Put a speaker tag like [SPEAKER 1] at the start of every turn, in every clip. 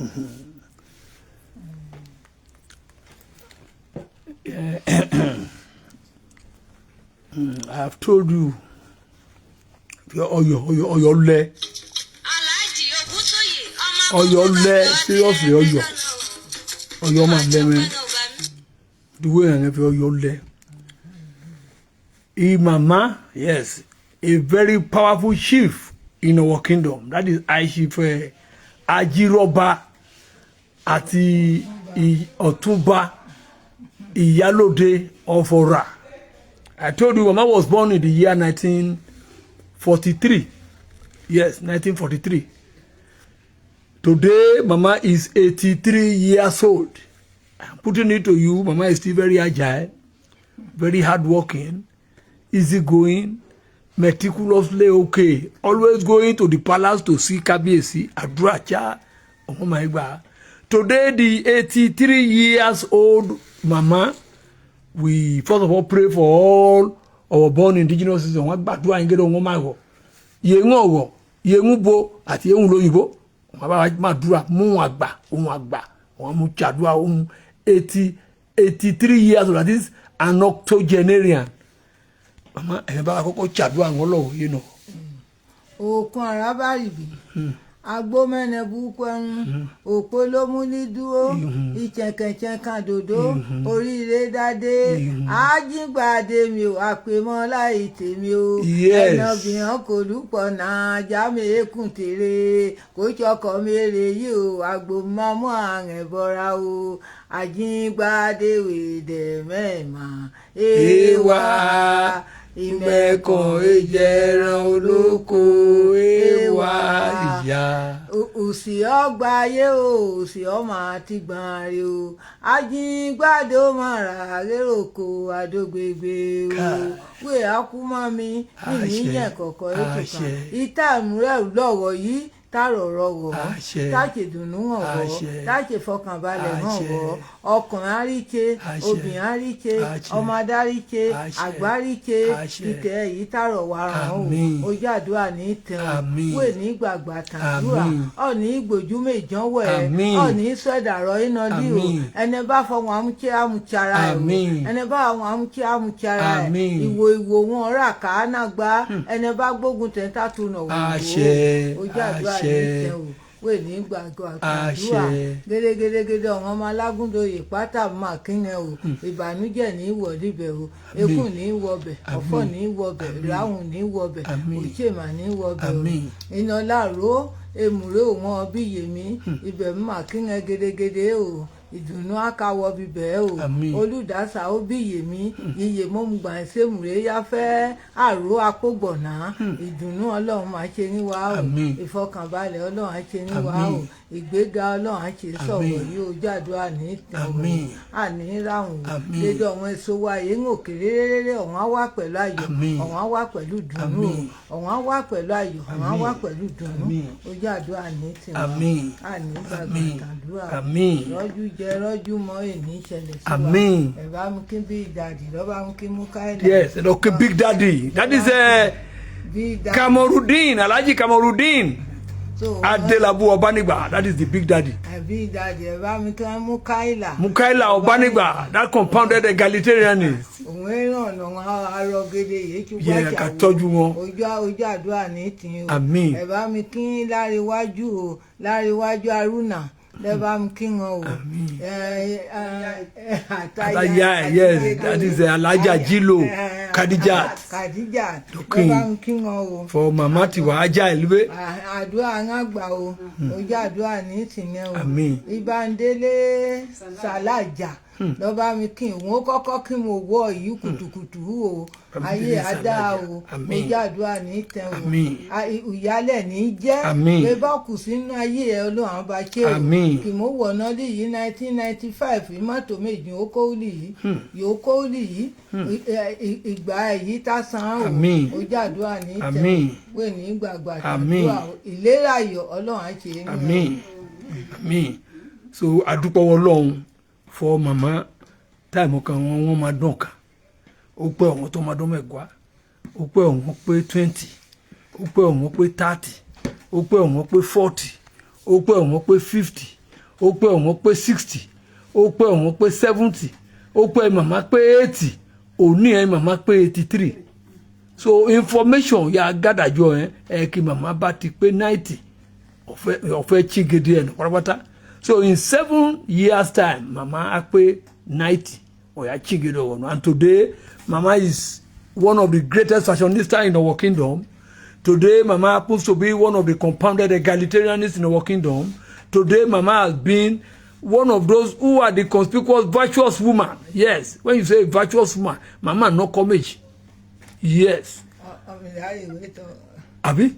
[SPEAKER 1] I have told you, your leg, seriously, your man, the way I have your leg. Mama, yes, a very powerful chief in our kingdom. That is I Chief Ajiroba àti Ọ̀túnba Ìyálóde of Ọ̀rà. I told you Mama was born in the year 1943. Yes, 1943. Today, Mama is 83 years old. I'm putting it to you, Mama is still very agile, very hardworking, easygoing, meticulously okay. Always going to the palace to see Kabiyesi, Adracha. Oh my God. Today, the 83 years old Mama, we first of all pray for all our born indigenous citizens. Wọ́n gbàdúrà yín gẹ́gẹ́ wọn máa wọ̀. Yẹ̀ngún ọ̀wọ̀, yẹ̀ngún bo àti yẹ̀ngún lóyìnbó. Wọ́n bá máa dúrà mú àgbà, wọ́n mú chàdúrà 83 years old. That is an Octogenarian. Mama, ẹ bá kọ́kọ́ chàdúrà wọn lọ́wọ́, you know.
[SPEAKER 2] Òkun àràbàrìbì. Agbo mene bukwen opolomu ni duo ìchẹ̀kẹ̀chẹ̀kan dodo oríire dádé ajígbàdé mi ò àpèmọ́ láì tèmi o ẹnàbìyàn kò lúpọ̀ náà jáme ekun tèrè kò chọkọ̀ mèrè yìí o agbo mọ́mọ́ àrùn ẹ̀bọra o ajígbàdé wèdè mẹ́ẹ̀mà ewa ìmẹ̀kàn ìjẹran olóko ewa ìyá. Òsì ọgbà ayé o òsì ọmọ àti gbọ̀nrẹ̀ o ajígbàdo mọ̀ra léròkò àdógbègbè o wé akúmọ́ mi níyìnyẹn kọ̀ọ̀kan ètò kan ìta ìmúrẹ́ lọ́wọ́ yìí tààrọ̀rọ̀ wọ̀ táàkì dùnú hàn wọ̀ táàkì fọkànbalẹ̀ hàn wọ̀ ọkùnrin àríkè obìnrin àríkè ọmọ adáríkè àgbáríkè ìtẹ̀ èyí tààrọ̀ wà ràn ó ojú àdúrà ní tẹ̀wọ̀n wé ní gbàgbà tàdúrà ọ̀ní ìgbòjú méjọ́wọ́ ẹ̀ ọ̀ní sọ̀dàrọ̀ iná dí o ẹni bá fọwọ́n amúkẹ́ amúkyara ẹ̀ o ẹni bá àwọn amúkẹ́ amúkyara ẹ̀ ìwò wọn rà káánà gbá ẹni bá gbógun tẹ̀ńtà tó nà wò ó ojú àdúrà wé ní gbàgbọ́ àdúrà gẹ́gẹ́gẹ́gẹ́ ọ̀hún ọmọ alágúndòyè pátá máa kíyẹn o ìbànújẹ́ ní ìwọ̀dìbẹ̀ o ekún ní ìwọ̀bẹ̀ ọ̀fọ̀ ní ìwọ̀bẹ̀ ìráhùn ní ìwọ̀bẹ̀ òṣèmà ní ìwọ̀bẹ̀ o iná láàró èmùrè òun ọbí yèmí ibẹ̀ máa kíyẹn gẹ́gẹ́gẹ́ o ìdùnnú àkàwọ bíbẹ o olùdásá ó bí yèmí iye mọ́mùgbà ìsèmùrè yáfẹ́ àrò àpògbọ̀nà ìdùnnú ọlọ́run máa ṣe ní wa o ìfọkànbalẹ̀ ọlọ́run á ṣe ní wa o ìgbéga ọlọ́run á ṣe sọ̀rọ̀ yìí o jàdúrà ní ìtẹ̀wọ̀ àní ráhùn o dédé ọ̀wọ́n èso wa yìí ń òkèrè rere ọ̀wọ́n á wá pẹ̀lú ayọ̀ ọ̀wọ́n á wá pẹ̀lú dùnnú o ọ̀wọ́n á wá pẹ̀lú ayọ̀ ọ̀wọ́n á wá pẹ̀lú dùnnú o jàdúrà ní ìtẹ̀wọ̀ àní gbàgbà tàdúrà rọ́jú jẹ rọ́jú mọ́ èní ìṣẹ̀lẹ̀ sí wa ẹ bá mú kí Big Daddy lọ́ba mú kí Mukaila.
[SPEAKER 1] Yes, okay, Big Daddy. That is Kamarudin, Alhaji Kamarudin. Adelabu Obanigba, that is the Big Daddy.
[SPEAKER 2] Big Daddy, ẹ bá mú kí Mukaila.
[SPEAKER 1] Mukaila Obanigba, that compounded egalitarianism.
[SPEAKER 2] Òun èèyàn lọ́wọ́ arọ gèdè yìí kí
[SPEAKER 1] wọ́n jà wọ́n.
[SPEAKER 2] Ojú àdúrà ní tìǹ o.
[SPEAKER 1] Àmín.
[SPEAKER 2] Ẹ bá mi kí láríwájú Arúnà. Lẹ́bàá mú kí wọn o.
[SPEAKER 1] Àtàyà, yes, that is Alhaja Jilo Kadijat.
[SPEAKER 2] Lẹ́bàá mú kí wọn o.
[SPEAKER 1] For Mama Tiwa Ajá Elúbé.
[SPEAKER 2] Àdúrà ń àgbà o. Ojú àdúrà ní tìǹ o.
[SPEAKER 1] Àmín.
[SPEAKER 2] Ìbándélé Sàlájà. Lọ́ba mi kí n wọ́n kọ́kọ́ kí mo wọ yìí kùtùkùtù o ayé àdá o ojú àdúrà ní tẹ̀ o ìyálẹ̀ ní jẹ́ pé bá kù sínú ayé ẹ Ọlọ́run bá ṣe o kì mo wọ̀ náà lè yí 1995 mọ́tò méjì ó kó lì yìí ìgbà èyí tá san o ojú àdúrà ní tẹ̀ o wé ní gbàgbà àdúrà ìlera ayọ̀ Ọlọ́run á ṣe é ní
[SPEAKER 1] àmín. So adúpọ̀ Ọlọ́run for Mama time kan wọ́n máa dùn kan ó pé ọ̀wọ́n tó máa dún mẹ́gbàá ó pé ọ̀wọ́n pé 20 ó pé ọ̀wọ́n pé 30 ó pé ọ̀wọ́n pé 40 ó pé ọ̀wọ́n pé 50 ó pé òun pé 60 ó pé òun pé 70 ó pé màmá pé 80 òní ẹ màmá pé 83 so information ya gádàjọ kí màmá bá ti pé 90 ọ̀fẹ́ chigede ẹ̀ pátápátá so in 7 years time màmá á pé 90 ọ̀yà chigede ọ̀wọ̀nà and today mama is one of the greatest fashionistas in our kingdom. Today, Mama happens to be one of the compounded egalitarianists in our kingdom. Today, Mama has been one of those who are the conspicuous virtuous woman. Yes, when you say virtuous woman, Mama no comage. Yes. Abi?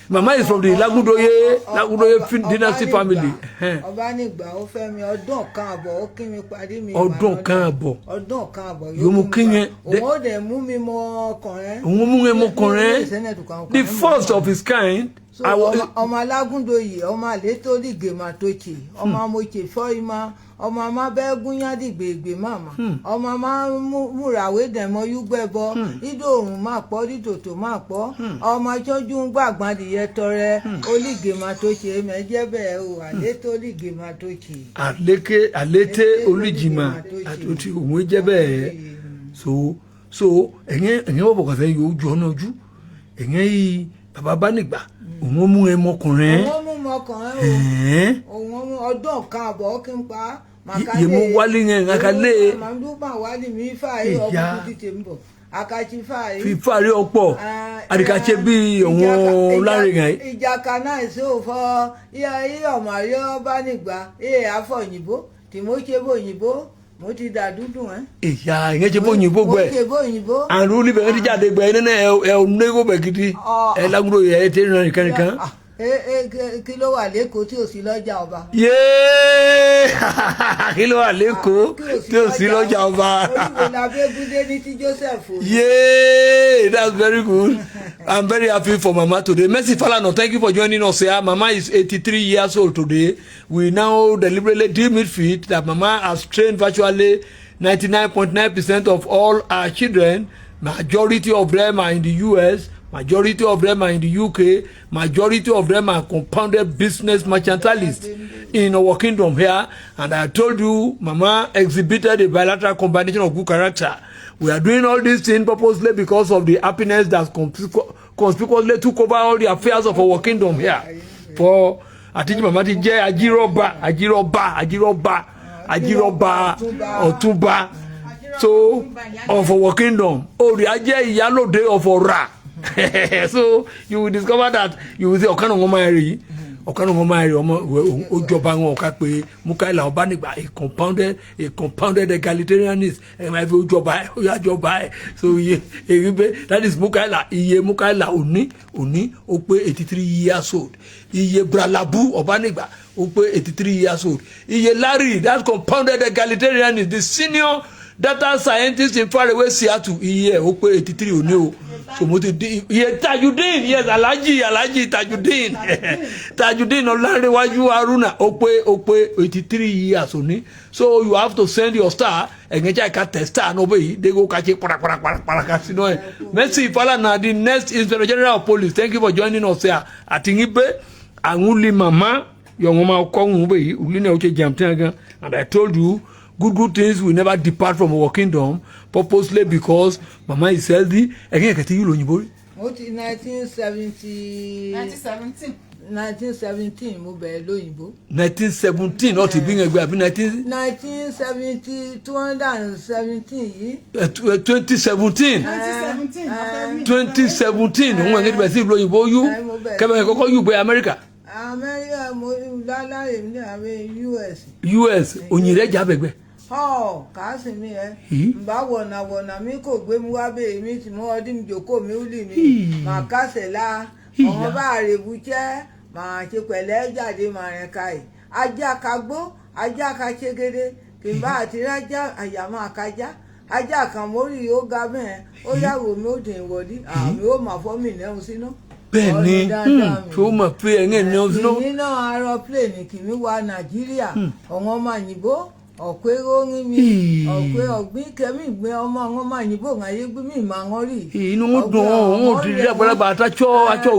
[SPEAKER 1] Mama is from the Lagudoye dynasty family.
[SPEAKER 2] Ọbanigba ó fẹ́ mi ọdún kan àbọ̀ ó kí mi parí mi.
[SPEAKER 1] Ọdún kan àbọ̀.
[SPEAKER 2] Ọdún kan àbọ̀.
[SPEAKER 1] Yo mu kinye.
[SPEAKER 2] Ó dẹ̀ mú mi mọ ọkùnrin.
[SPEAKER 1] Òun mú mi mọ ọkùnrin. The first of his kind.
[SPEAKER 2] So ọmọ Alágúndòyè, ọmọ àlétò Olígèmà tó chè, ọmọ amòchè fọ́ ìmá, ọmọ àmà bẹ́ẹ̀ gúnyá dìgbègbè màmá, ọmọ àmà múràwé dẹ̀mọ́ yúgbẹ́bọ, ìdòrùn máa pọ̀ dìtòtò máa pọ̀, ọmọ àjọjú ń gbàgbàdìyẹ tọrẹ Olígèmà tó chè mẹ́jẹ́ bẹ́ẹ̀ o àlétò Olígèmà tó chè.
[SPEAKER 1] Àlétè Olígèmà àtòtí òun jẹ́ bẹ́ẹ̀ so ẹ̀yìn wọ́n bọ̀kọ̀ sẹ́yìn yóò jọ náà jú ẹ̀yìn yìí bàbá bá nígbà òun mú ẹ mọkùnrin.
[SPEAKER 2] òun mú mọkùnrin o òun mú ọdún kan àbọ̀ kí n pa
[SPEAKER 1] yìí mú wálé yẹn àkàlẹ́.
[SPEAKER 2] màdúgbà wálé mi fàáyé ọkùnrin títí ń bọ̀ àkàtì fàáyé.
[SPEAKER 1] fífàáyé ọ̀pọ̀ àdìkàṣe bíi òun láre yẹn.
[SPEAKER 2] ìjà kan náà ṣe ò fọ iye ọmọ ayọ́ bá nígbà iye àfọ̀yìnbó tí mo ṣe bóyìnbó mo ti dà dúdú
[SPEAKER 1] ìyá ìyẹn ṣe bóyìnbó gbẹ àrùn níbẹ̀ ẹ ti jáde gbẹ nínú ẹ onígbò bẹ̀ gidi ẹ Lágúndòyè ẹ ti rìn nìkan.
[SPEAKER 2] kí ló wà lẹ́kọ̀ọ́ tí ò sí lọ́jà ọba.
[SPEAKER 1] yéé kí ló wà lẹ́kọ̀ọ́ tí ò sí lọ́jà ọba.
[SPEAKER 2] oríwo la Bégúndé ní ti Joseph.
[SPEAKER 1] yéé that's very good. I'm very happy for Mama today. Mercy Falana, thank you for joining us here. Mama is 83 years old today. We now deliberately deem it fit that Mama has trained virtually 99.9% of all our children. Majority of them are in the US. Majority of them are in the UK. Majority of them are compounded business mercantilists in our kingdom here. And I told you, Mama exhibited a bilateral combination of good character. We are doing all these things purposely because of the happiness that conspicuously took over all the affairs of our kingdom here. For Atiji Mama ti jẹ́ Ajiroba, Ọ̀túnba, so of our kingdom. Ori ajẹ́ Ìyálóde of Ọ̀rà. So you will discover that you will say ọ̀kan ọmọ ẹ̀rí ọmọ òjọba wọn ọ̀ka pé Mukaila Ọbanigba a compounded egalitarianist ẹ̀ máa fi òjọba ẹ̀ so iye èyí pé that is Mukaila òní ó pé 83 years old iye Bralabu Ọbanigba ó pé 83 years old iye Larry that compounded egalitarianist the senior data scientist in faraway Seattle iye ó pé 83 òní o. So iye Tajudeen, yes, Alhaji Tajudeen Ọlárẹ̀wájú Haruna ó pé 83 years òní. So you have to send your star ẹ̀gẹ́jà ìka tẹ̀ star náà bẹ́ẹ̀ yìí dégò kàṣe parapara sínú ẹ̀. Mercy Falana, the next Inspector General of Police, thank you for joining us here. Àtìyìnbẹ́ àwọn Mama yọ̀wọ̀n máa kọ́ ọ̀hún bẹ́ẹ̀ yìí òlì náà ó ṣe jẹun tẹ́ gan. And I told you, good things will never depart from our kingdom purposely because Mama is healthy. Again, kẹ̀tí yìí lóyìnbó.
[SPEAKER 2] Mo ti 1917 mo bẹ̀rẹ̀ lóyìnbó.
[SPEAKER 1] 1917 náà ti bí ẹgbẹ́ àbí
[SPEAKER 2] 1970 217 yìí.
[SPEAKER 1] 2017 òun ẹ̀gẹ́ ti bẹ̀rẹ̀ sí lóyìnbó yú kẹ́bẹ̀rẹ̀ kọ́kọ́ yú bẹ́ Amẹ́ríkà.
[SPEAKER 2] Amẹ́ríkà mo lálàyé ní àwọn US.
[SPEAKER 1] Òyìn rẹ̀ jà bẹ̀gbẹ̀.
[SPEAKER 2] Kàásì mi mbà wọ̀nà mi kò gbé mu wá bẹ́ẹ̀ mi tí mo ọdún mi jòkó mi ó lì mí mà kásẹ̀ la ọmọ bá rèébù jẹ́ mà ṣe pẹ̀lẹ́ jáde mà rìn ká yìí ajá ka gbó ajá ka ṣégede kì í bá àti rájá àyà máa kájá ajá kan mórí ó ga bẹ́ẹ̀ ó yàwó mi ó dín ìwọ́dí àmì ó mà fọ́ mi lẹ́hùn sínú.
[SPEAKER 1] Bẹ́ẹ̀ni tó mọ̀ pé ẹ̀yìn ní ọdún náà.
[SPEAKER 2] Kìmí náà aeroplane kìmí wa Nàìjíríà ọ̀wọ́n ọmọ òyìnbó ọ̀pẹ́ róní mi ọ̀pẹ́ ọ̀gbìn kẹ́mí gbé ọmọ àwọn máa yìnbó ayé gbé mi máa ń rí.
[SPEAKER 1] Inú wọn dùn wọn ti rí àgbàlagbà àtàtsọ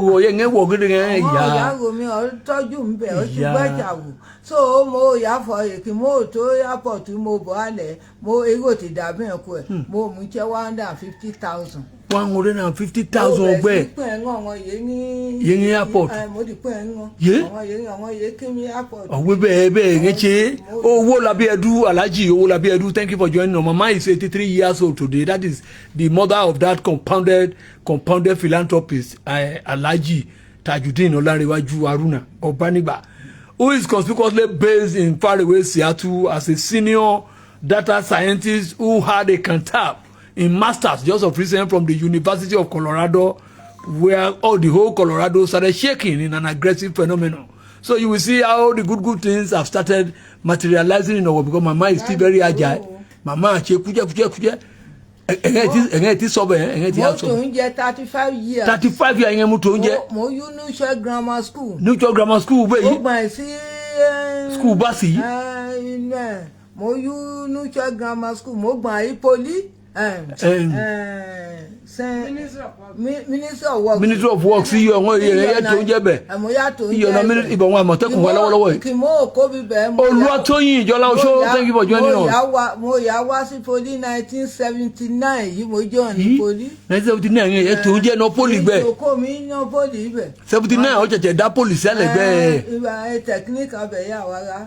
[SPEAKER 1] wọ yẹn ń wọ gidi yẹn
[SPEAKER 2] ọmọ
[SPEAKER 1] yá.
[SPEAKER 2] ìyá romi ọtọ́jú ń bẹ̀ ọtí gbẹ́jà wò so mo yà fọ èkì mo tó airport mo bọ̀ alẹ̀ mo èrò ti dàbí ẹ̀kọ́ ẹ̀ mo mú jẹ́ 150,000.
[SPEAKER 1] 150,000 ọgbẹ́. Yẹn ní airport.
[SPEAKER 2] Mo di pẹ́ ń wọn.
[SPEAKER 1] Yé.
[SPEAKER 2] Àwọn yẹn kí mi airport.
[SPEAKER 1] Ọ̀gbẹ́ bẹ́ẹ̀ ń ṣe. Owó labi ẹ̀dú Alhaji owó labi ẹ̀dú thank you for joining us. Mama is 83 years old today. That is the mother of that compounded philanthropist Alhaji Tajudeen Olarewaju Haruna Obanigba, who is conspicuously based in faraway Seattle as a senior data scientist who had a cantab in masters just of recent from the University of Colorado, where the whole Colorado started shaking in an aggressive phenomenon. So you will see how the good things have started materializing in our, because Mama is still very agile. Mama kuje ẹ̀ngẹ́ ti sọ bẹ́ẹ̀ ẹ̀ngẹ́ ti yà sọ.
[SPEAKER 2] Mo tó ń jẹ 35 years.
[SPEAKER 1] 35 years ẹ̀ngẹ́ mo tó ń jẹ.
[SPEAKER 2] Mo yú Newshire Grammar School.
[SPEAKER 1] Newshire Grammar School bẹ́ẹ̀ yìí.
[SPEAKER 2] Mo gbà sí.
[SPEAKER 1] School bá sí.
[SPEAKER 2] Mo yú Newshire Grammar School. Mo gbà sí poli. Ministry of Work sí iye ọ̀wọ́n ìyẹn tó ń jẹ́ bẹ̀. Iye ọ̀nà ìbọn wọn àmọ̀tẹ́kùn wọn lọ́wọ́lọ́wọ́ yìí. Kì mọ́ òkó bíbẹ̀.
[SPEAKER 1] Olúwatóyìn Ìjọlá Oṣó thank you for joining us.
[SPEAKER 2] Mo yà wá sí poli 1979 yìí mo jọ ní poli.
[SPEAKER 1] 1979 yẹn tó ń jẹ́ náà poli gbẹ.
[SPEAKER 2] Ìjòkó mi ná poli bẹ̀.
[SPEAKER 1] 79 ó ṣẹ̀ṣẹ̀ dá poli sẹ́lẹ̀ gbẹ.
[SPEAKER 2] Ìwà technique abẹ̀ yà wá rà.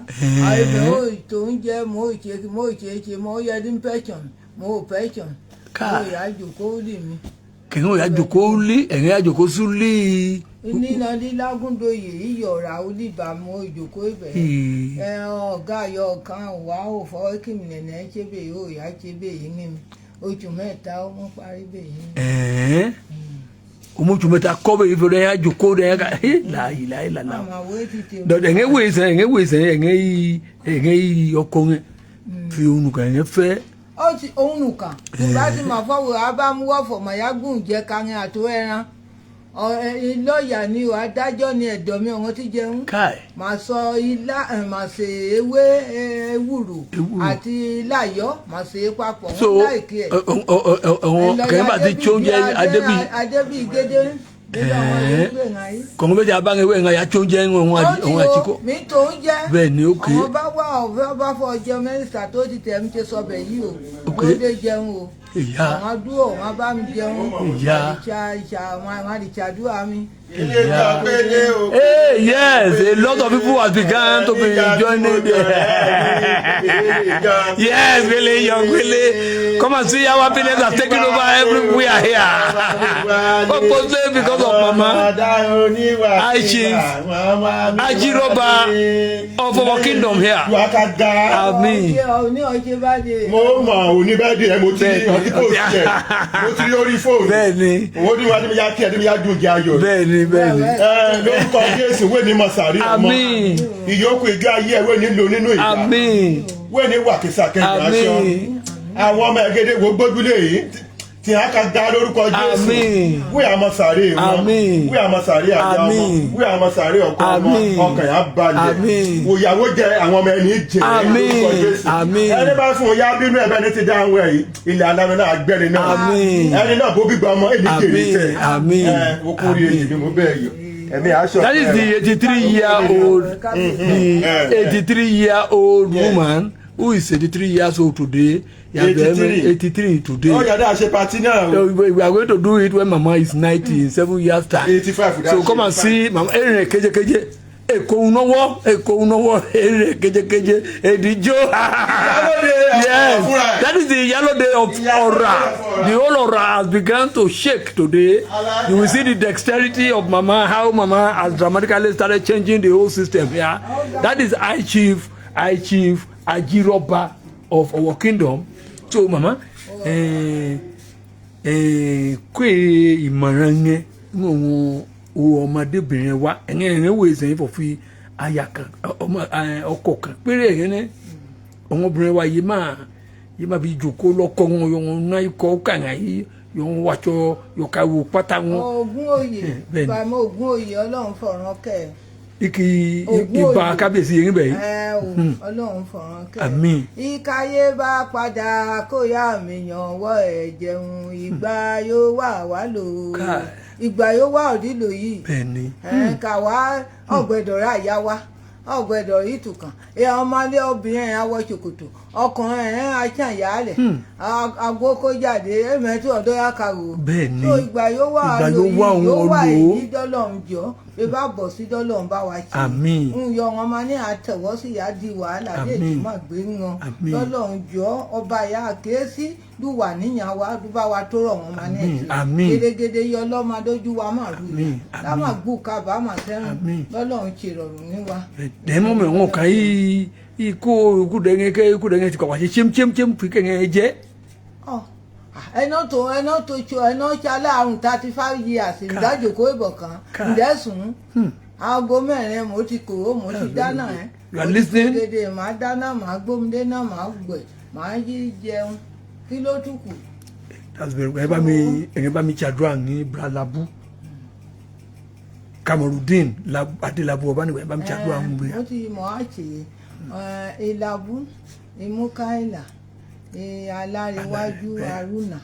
[SPEAKER 2] Àìbẹ̀ tó ń jẹ́ mo yẹ dín pension. Mo pension. Mo yà jòkó lì mi.
[SPEAKER 1] Kẹ̀hìn òyà jòkó lé ẹ̀rìn àjòkó sún lé.
[SPEAKER 2] Nínà lílágúndòyè ìyọ̀rà olíbàámu ìjòkó ibẹ̀. Ọ̀gá ayọ̀ kan wà ó fọwọ́ kí mi nẹ̀nẹ̀ ṣe bẹ́ẹ̀ yóò yá ṣe bẹ́ẹ̀ yìí ní mi. Oṣù mẹ́ta ó mú parí bẹ́ẹ̀ yìí. Oṣù mẹ́ta kọ́ bẹ́ẹ̀ ìfẹ́ rẹ̀ àjòkó rẹ̀ láyé lánàá. Ẹ̀ngẹ́ wèsàn ẹ̀ngẹ́ yìí ọkọ̀ yẹn fi onùkà yẹn fẹ́. Ó ti òun nùkàn nígbà tí màá fọwọ́ abámúwọ́fọ̀ màyágùn jẹ́ kárìn àtó ẹran lọ́ọ̀yà ni o adájọ́ ni ẹ̀dọ̀ mi ọ̀hún ti jẹun màá sọ ilá màá ṣe ewé ewúro àti láyọ̀ màá ṣe papọ̀ wọn láìkí ẹ̀.
[SPEAKER 1] kẹ́hìn bá ti tí oúnjẹ
[SPEAKER 2] adébí gédé.
[SPEAKER 1] Kọ̀ngọ́ bẹ́ẹ̀ bá ń wẹ̀ ń ya tí oúnjẹ ohun àtìkọ́.
[SPEAKER 2] Mi tó ń jẹ́.
[SPEAKER 1] Bẹ́ẹ̀ ni ó ké.
[SPEAKER 2] Àwọn bá wà ọ̀fẹ́ bá fọ jẹun mẹ́rìnsà tó ti tẹ̀ mí ṣe sọ bẹ̀ yìí o. Ó dé jẹun o. Àwọn adúrò wọn bá mi jẹun. Àwọn àdìsàdúrà mi.
[SPEAKER 1] Hey, yes, a lot of people have begun to be joining there. Yes, really, young Willie. Come and see our happiness has taken over everywhere here. Purposely because of Mama. I chief Ajiroba of our kingdom here. Amen.
[SPEAKER 3] lórúkọ Jésù wé ní mọ̀sàrí ọmọ ìyókù ìjọ ayé ẹ̀wé nílò nínú ìgbà wé ní wàkísà kẹgbà aṣọ àwọn ọmọ ẹgẹdẹ wo gbójúlé yìí tí a ka dá lórúkọ Jésù wé àmọ̀sàrí wọn wé àmọ̀sàrí àjà ọmọ wé àmọ̀sàrí ọkọ ọmọ ọkàn yà balẹ̀ òyàwó jẹ àwọn ọmọ ẹni jẹ lórúkọ Jésù ẹni bá fún ya bínú ẹ̀bẹ̀ ní ti dáhùn ẹ̀ yìí ilẹ̀ alámi náà gbẹ̀rẹ̀ náà ẹni náà bó gbígbà ọmọ èdè kèrè tẹ̀ okùnrin èyí ni mo bẹ́ẹ̀ yọ.
[SPEAKER 1] That is the 83-year-old, the 83-year-old woman who is 83 years old today. 83 today.
[SPEAKER 3] Oh, yeah, that's a party now.
[SPEAKER 1] So we are going to do it when Mama is 90 in 7 years' time.
[SPEAKER 3] 85.
[SPEAKER 1] So come and see Mama. Keje. Yes, that is the yellow day of aura. The whole aura has begun to shake today. You will see the dexterity of Mama, how Mama has dramatically started changing the whole system here. Yeah? That is I Chief Ajiroba of our kingdom. So Mama, kwe imaranye o ọmọdébìnrin wa ẹ̀yẹn wo ìsẹ̀yìn fọ̀ fi aya kan ọkọ kan péré ẹ̀yẹn ọmọbìnrin wa yìí máa fi jòkó lọ́kọ́ wọn yọ̀wọ̀n náà ikọ̀ kàǹgà yìí yọ̀wọ̀n wàṣọ yọ̀ka wo pátá wọn.
[SPEAKER 2] Ògún òye bàmọ́ Ògún òye Ọlọ́run fọ̀ràn kẹ́
[SPEAKER 1] iki iba kábíyèsí yẹn bẹ̀ yìí.
[SPEAKER 2] o Ọlọ́run fọ̀ràn kẹ́
[SPEAKER 1] àmín
[SPEAKER 2] ìkáyé bá padà kó yá mi yàn wọ́ ẹ̀ jẹun ìgbà yóò wà wá lò ìgbà yóò wà òdìlò yìí
[SPEAKER 1] bẹ́ẹ̀ni
[SPEAKER 2] kà wá ọ̀gbẹ̀dọ̀rà yá wa ọ̀gbẹ̀dọ̀ yìí tùkàn ọmọdé obìnrin ẹ̀ awọ ṣòkòtò ọkùnrin ẹ̀ aṣàn yálẹ̀ agbókó jáde ẹ̀mẹ́tì ọ̀dọ́ yá kàwò
[SPEAKER 1] bẹ́ẹ̀ni
[SPEAKER 2] tó ìgbà yóò wà lò yìí yóò wà èyí dọ́lọ́run jọ bí bá bọ̀ sí dọ́lọ́run bá wa ṣe
[SPEAKER 1] àmín
[SPEAKER 2] ń yọ wọn máa ní àtẹ̀wọ́ sí ìyá di wàhálà lè tún má gbé wọn dọ́lọ́run jọ ọba ìyá kéésì lùwà níyàn wa dúbà wa tó rọ̀ wọn máa ní ẹ̀jẹ̀ gédégédé yọ lọ́mọdójú wa máa rú yìí lámà gbù kábàá mà sẹ́rùn dọ́lọ́run ṣe rọrùn ní wa.
[SPEAKER 1] dẹ́mọ̀ mi wọn kàn yí ikú dẹ́ngẹ́ ti kọ̀ wá ṣe chem fi kẹ́ngẹ́ jẹ́.
[SPEAKER 2] ẹnà tó ṣe aláàrùn 35 years ìdájòkó ìbọ̀ kan ǹdẹ́sùn aago mẹ́rin mo ti kòró mo ti dáná ẹ̀ gèdè màá dáná màá gbómìdé náà màá gbẹ̀ màá yí jẹun kí ló tún kù.
[SPEAKER 1] ẹ̀yẹ́ bá mi ṣàdúrà ní bralabu Kamarudin Adelabu ọba nígbà bá mi ṣàdúrà ń gbé.
[SPEAKER 2] mo ti mọ̀ á ṣe ìlàbù ìmúkáìlà aláríwájú arúnà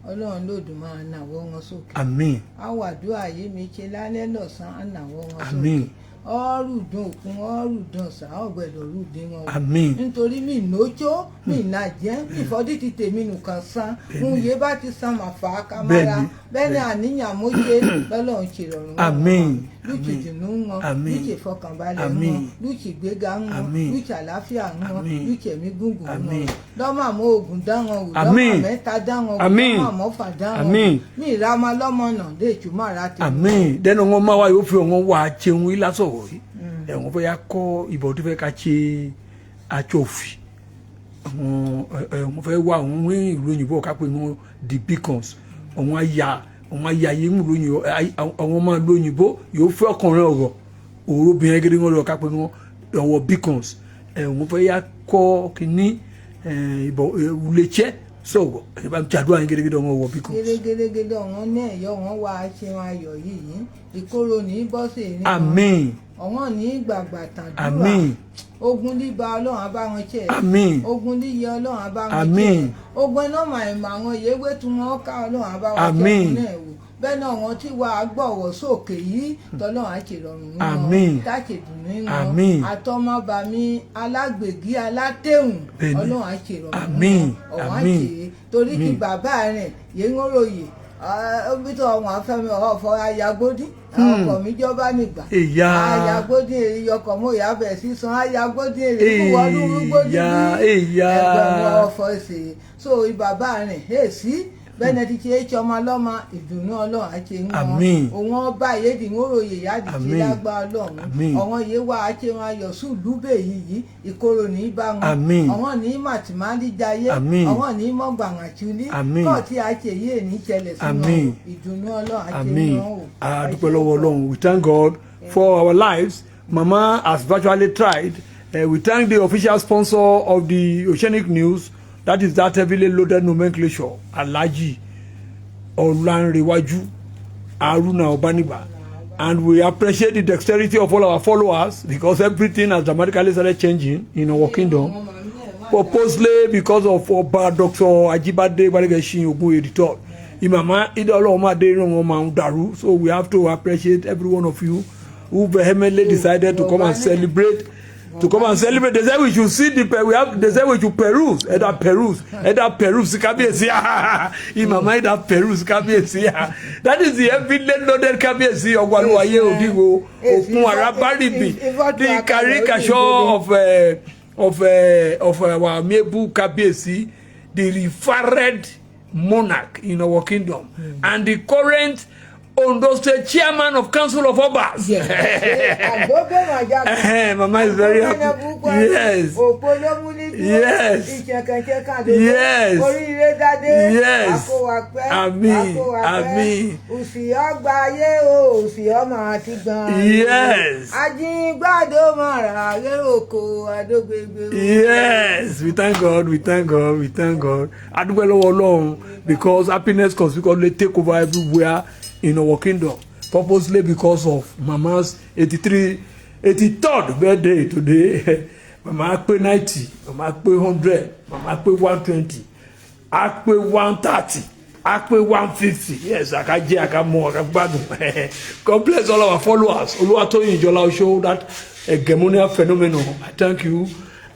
[SPEAKER 2] Ọlọ́run lòdùn máa nàwọ́ wọn sókè.
[SPEAKER 1] àmín.
[SPEAKER 2] àwàdúrà yìí mi ṣe lálẹ́ lọ́sàn-án nàwọ́ wọn sókè. àmín. ọrùdùn òkun ọrùdùn ọ̀sà ọ̀gbẹ̀dọ̀ rúdìn wọn.
[SPEAKER 1] àmín.
[SPEAKER 2] nítorí mi nójó mi nàjẹ́ ìfọ́dí ti tèmi nìkan san ń yé bá ti san màá fà á ká mára bẹ́ẹ̀ ni àníyàn mo ṣe lọ́lọ́run ṣe rọrùn wọn.
[SPEAKER 1] àmín.
[SPEAKER 2] lùtì dùnú wọn lùtì fọkànbalẹ̀ wọn lùtì gbéga wọn lùtì àlàáfíà wọn lùtì ẹ̀mí gúngùn wọn lọ́mọ àmọ́ ogun dá wọn wò lọ́mọ mẹ́ta dá wọn wò lọ́mọ àmọ́ fà dá wọn wò mí ìrámá lọ́mọ náà lè túmọ̀ ara tèmi.
[SPEAKER 1] àmín dẹ́nu wọn máa wá yóò fi wọn wá jẹun ìlàsọ̀wọ̀ yìí ẹ̀wọ̀n fẹ́ yà kọ́ ìbọn tó fẹ́ ká ṣe àjọfì ẹ̀wọ̀n fẹ́ wá àwọn ìlú òyìnbó ká pé wọn the beacons àwọn àyà yìí ń lóyìn àwọn ọmọ ìlú òyìnbó yóò fẹ́ ọkùnrin ọ̀rọ̀ òróbìnrin gẹ́gẹ́ wọn lọ ká pé wọn ọwọ́ beacons ẹ̀wọ̀n fẹ́ yà kọ́ kínní ìbọn ìwúlẹ̀ṣẹ́ sọ̀rọ̀ ẹ̀ bá ń ṣàdúrà yín gẹ́gẹ́ wọn ọwọ́ beacons.
[SPEAKER 2] gẹ́gẹ́ wọn ní ẹ̀yọ́ wọn wá ṣe wọn ayọ̀ yìí ìkorò ní bọ́sẹ̀ ní
[SPEAKER 1] àmín.
[SPEAKER 2] ọ̀wọ́n ní gbàgbà tàdúrà
[SPEAKER 1] àmín.
[SPEAKER 2] ogun líba Ọlọ́run abáwọn ṣe
[SPEAKER 1] àmín.
[SPEAKER 2] ogun líyẹ Ọlọ́run abáwọn ṣe
[SPEAKER 1] àmín.
[SPEAKER 2] ogun iná màìmọ̀ àwọn yẹwé tí wọ́n ká Ọlọ́run abáwọn ṣe
[SPEAKER 1] àmín.
[SPEAKER 2] fún náà wò bẹ́ẹ̀ náà wọ́n ti wá gbọ̀wọ̀ sókè yìí tọ́lọ́run àṣèrọ̀rùn wọn
[SPEAKER 1] àmín.
[SPEAKER 2] táṣèdùnú
[SPEAKER 1] àmín.
[SPEAKER 2] wọn àtọmọbàmí alágbègí alátẹ̀hùn Ọlọ́run àṣèrọ̀rùn
[SPEAKER 1] àmín.
[SPEAKER 2] wọn ọ̀wọ́n àṣè torí kí bàbá rẹ̀ yẹn ń ròyè bí tó ọmọ afẹ́mi ọ̀fọ̀ ayagbódì ọkọ̀ mi jọba nígbà ayagbódì èrè ọkọ̀ mo yà bẹ̀ sísan ayagbódì èrè kúwọ́dún rúgbódì ní ẹgbẹ̀rún ọ̀fọ̀ ṣe so bàbá rẹ̀ èsì bẹ́ẹ̀ ti ṣe é ṣe ọmọ ọlọ́mọ ìdùnnú Ọlọ́run àti wọn òun ọba ìyédì ń ròyè yáàdì ṣe lágbá Ọlọ́run ọ̀wọ́n yìí wá àti wọn ayọ̀ sùlùbẹ̀ yìí ìkorò ní bá wọn ọ̀wọ́n ní màtìmáàlì jayé ọ̀wọ́n ní mọ̀gbàǹgàtúlí kọ́ tí a ṣe yé ní ṣẹlẹ̀ sínú ìdùnnú Ọlọ́run àti wọn o.
[SPEAKER 1] a dúpẹ́ lọ́wọ́ Ọlọ́run. We thank God for our lives. Mama has virtually tried. We thank the official sponsor of the Oceanic News. That is that heavily loaded nomenclature, Alhaji Olanrewaju Aruna Obaniba. And we appreciate the dexterity of all our followers because everything has dramatically started changing in our kingdom. Purposely because of Dr. Ajibade Barigeshin Ogun editor. Imama Idoloma Deron Daru. So we have to appreciate every one of you who vehemently decided to come and celebrate. To come and celebrate, they say we should see they say we should peruse, peruse, Imama peruse, that is the heavily loaded Kabiyesi Ogwaluwaye Odigo, Okun Arabaribi, the caricature of our Mebu Kabiyesi, the referred monarch in our kingdom, and the current Ondo State chairman of Council of Obas.
[SPEAKER 2] Yes.
[SPEAKER 1] Mama is very happy. Yes. Yes. Yes. Amen. Amen. Yes. Yes. We thank God. We thank God. We thank God. Adúpẹ́ alone because happiness consequently take over everywhere in our kingdom, purposely because of Mama's 83rd birthday today. mama pé 90 mama pé 100 mama pé 120 a pé 130 a pé 150 yes akaje akamo akagbadun. God bless all our followers. Oluwatoyin Jola show that hegemonial phenomenon. I thank you.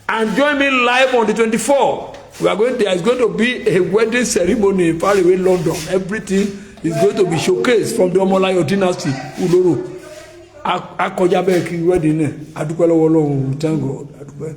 [SPEAKER 1] And join me live on the 24th. There is going to be a wedding ceremony in far away London. Everything is going to be showcased from the Omolayo dynasty. Uloro. Akojabe ki wedding. Adúpẹ́ lọ́wọ́ Ọlọ́run. Thank God.